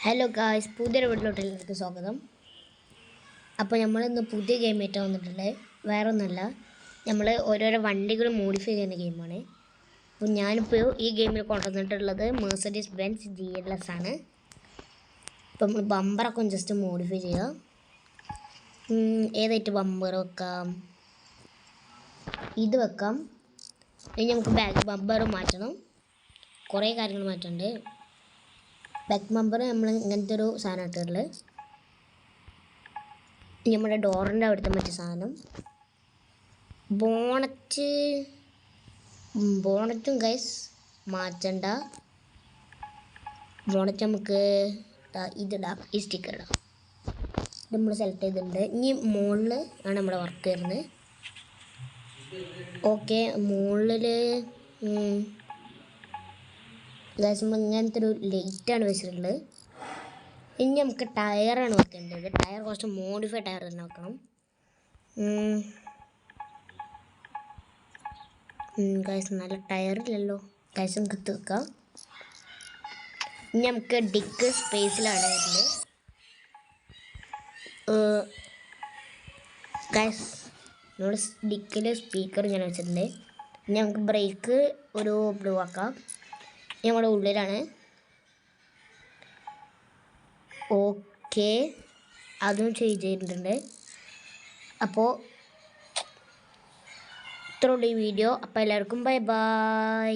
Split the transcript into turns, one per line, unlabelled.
Hello guys, പുതിയൊരു വീട്ടിലോട്ട് സ്വാഗതം. അപ്പോൾ നമ്മളിന്ന് പുതിയ ഗെയിമായിട്ടാണ് വന്നിട്ടുള്ളത്. വേറെ ഒന്നുമല്ല, നമ്മൾ ഓരോരോ വണ്ടികൾ മോഡിഫൈ ചെയ്യുന്ന ഗെയിമാണ്. അപ്പോൾ ഞാനിപ്പോൾ ഈ ഗെയിമിൽ കൊണ്ടുവന്നിട്ടുള്ളത് മെഴ്സഡീസ് ബെൻസ് GLS ആണ്. അപ്പോൾ നമ്മൾ ബമ്പറൊക്കെ ജസ്റ്റ് മോഡിഫൈ ചെയ്യുക. ഏതായിട്ട് ബമ്പർ വെക്കാം? ഇത് വെക്കാം. ഇനി നമുക്ക് ബാക്ക് ബമ്പർ മാറ്റണം. കുറേ കാര്യങ്ങൾ മാറ്റുന്നുണ്ട്. ബാക്ക് ബമ്പർ നമ്മൾ ഇങ്ങനത്തെ ഒരു സാധനം ഇട്ടിട്ടുള്ളത്. നമ്മുടെ ഡോറിൻ്റെ അവിടുത്തെ മറ്റു സാധനം. ബോണറ്റും ഗൈസ് മാറ്റണ്ട. ബോണറ്റ് നമുക്ക് ഇതിടാം, ഈ സ്റ്റിക്കർ ഇടാം. നമ്മൾ സെലക്ട് ചെയ്തിട്ടുണ്ട്. ഇനി മുകളിൽ ആണ് നമ്മുടെ വർക്ക് വരുന്നത്. ഓക്കെ, മുകളിൽ ഗൈസ് നമ്മൾ ഇങ്ങനത്തെ ഒരു ലൈറ്റാണ് വെച്ചിട്ടുള്ളത്. ഇനി നമുക്ക് ടയറാണ് വെക്കേണ്ടത്. ടയർ കുറച്ച് മോഡിഫൈ ടയർ തന്നെ വെക്കണം. ഗൈസ് നല്ല ടയറില്ലല്ലോ. ഗൈസ് നമുക്ക് വെക്കാം. ഇനി നമുക്ക് ഡിക്ക് സ്പേസിലാണ് വരുന്നത്. ഗൈസ് നമ്മൾ ഡിക്കിൽ സ്പീക്കർ ഇങ്ങനെ വെച്ചിട്ടുണ്ട്. ഇനി നമുക്ക് ബ്രേക്ക് ഒരു ബ്ലൂ ആക്കാം. നമ്മുടെ ഉള്ളിലാണ്. ഓക്കെ, അതും ചെയ്തിട്ടുണ്ട്. അപ്പോൾ ഇത്രയുള്ളൂ ഈ വീഡിയോ. അപ്പോൾ എല്ലാവർക്കും ബൈ ബൈ.